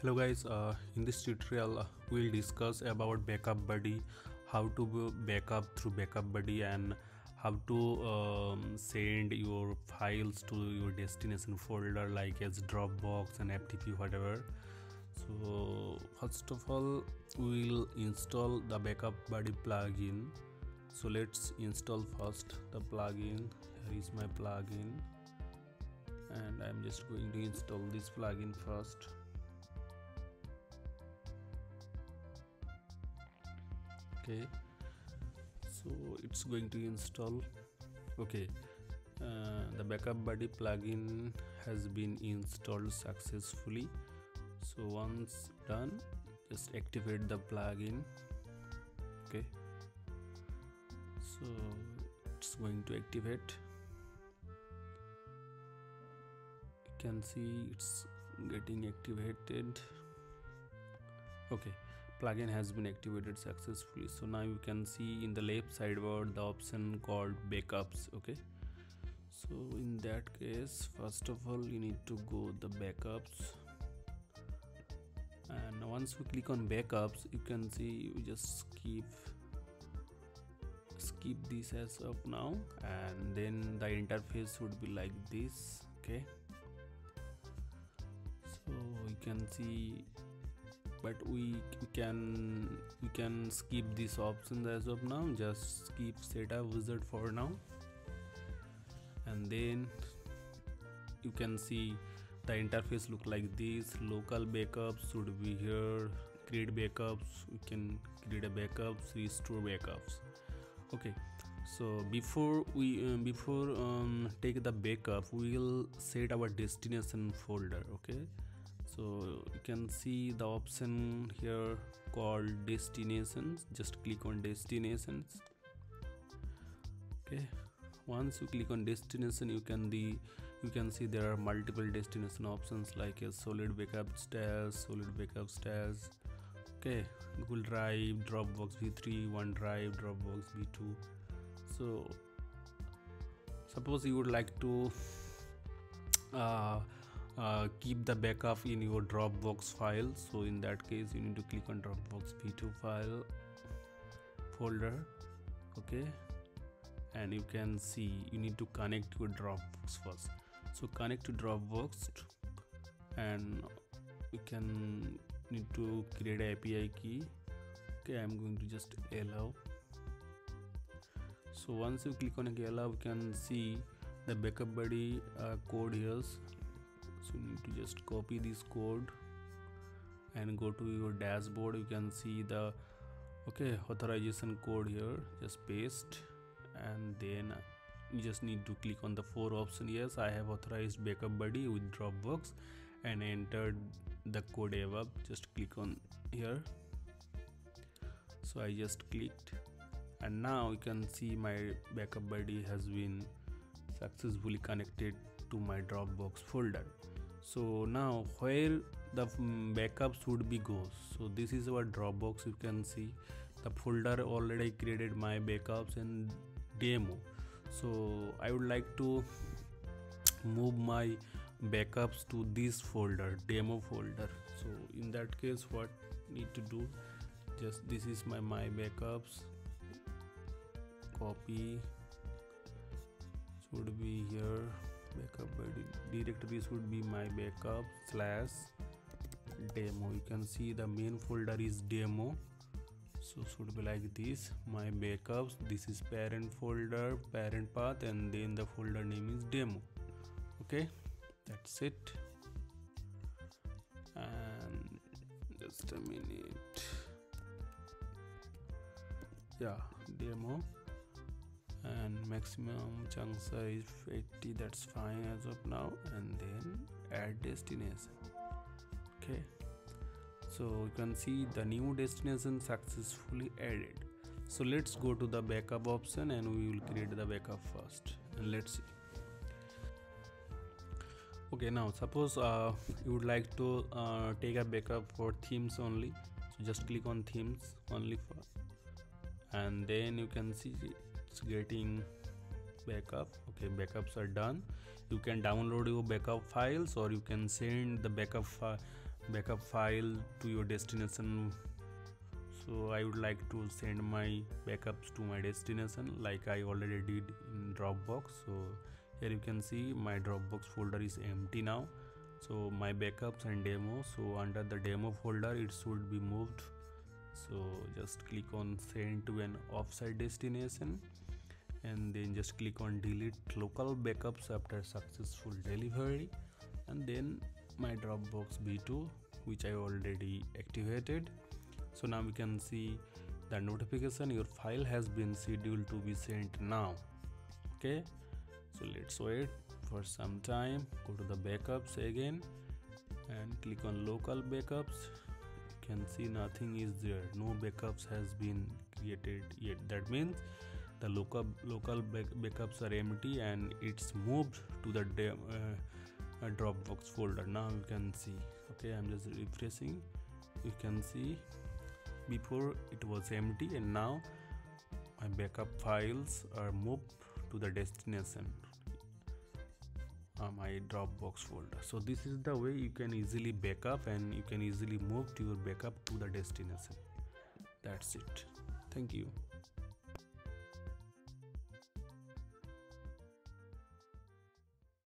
Hello guys, in this tutorial we'll discuss about BackupBuddy, how to backup through BackupBuddy and how to send your files to your destination folder like as Dropbox and FTP, whatever. So first of all we'll install the BackupBuddy plugin. So let's install first the plugin. Here is my plugin and I'm just going to install this plugin first. Okay, so it's going to install. Okay, the BackupBuddy plugin has been installed successfully. So once done, just activate the plugin. Okay, so it's going to activate. You can see it's getting activated. Okay, plugin has been activated successfully. So now you can see in the left sidebar the option called backups. Okay, so in that case, first of all you need to go the backups, and once we click on backups you can see we just skip this as of now, and then the interface would be like this. Okay, so you can see, but we can skip this option as of now. Just skip setup wizard for now, and then you can see the interface look like this. Local backups should be here, create backups, we can create a backups, restore backups. Okay, so before we take the backup, we will set our destination folder. Okay, so you can see the option here called destinations. Just click on destinations. Okay, once you click on destination, you can see there are multiple destination options like a solid backup stash. Okay, Google Drive, Dropbox v3, OneDrive, Dropbox v2. So suppose you would like to keep the backup in your Dropbox file. So in that case you need to click on Dropbox v2 file folder. Okay, and you can see you need to connect your Dropbox first. So connect to Dropbox, and you can need to create an API key. Okay, I'm going to just allow. So once you click on allow, you can see the BackupBuddy code here. So you need to just copy this code and go to your dashboard. You can see the authorization code here. Just paste, and then you just need to click on the 4 option. Yes, I have authorized BackupBuddy with Dropbox and entered the code above. Just click on here. So I just clicked, and now you can see my BackupBuddy has been successfully connected to my Dropbox folder. So now where the backups would be goes. So this is our Dropbox. You can see the folder already created my backups and demo. So I would like to move my backups to this folder, demo folder. So in that case, what need to do, just this is my backups, copy, should be here, BackupBuddy directory should be my backup / demo. You can see the main folder is demo, so should be like this, my backups, this is parent folder, parent path, and then the folder name is demo. Okay, that's it. And just a minute, yeah, demo, and maximum chunk size 80, that's fine as of now, and then add destination. Okay, so you can see the new destination successfully added. So let's go to the backup option and we will create the backup first, and let's see. Okay, now suppose you would like to take a backup for themes only. So just click on themes only for, and then you can see it's getting backup. Okay, backups are done. You can download your backup files, or you can send the backup file to your destination. So I would like to send my backups to my destination like I already did in Dropbox. So here you can see my Dropbox folder is empty now. So my backups and demo, so under the demo folder it should be moved. So just click on send to an offsite destination and then just click on delete local backups after successful delivery, and then my Dropbox B2 which I already activated. So now we can see the notification your file has been scheduled to be sent now. Okay, so let's wait for some time. Go to the backups again and click on local backups. You can see nothing is there, no backups has been created yet. That means the local backups are empty and it's moved to the Dropbox folder. Now you can see, okay, I'm just refreshing. You can see before it was empty and now my backup files are moved to the destination, my Dropbox folder. So this is the way you can easily backup and you can easily move to your backup to the destination. That's it. Thank you.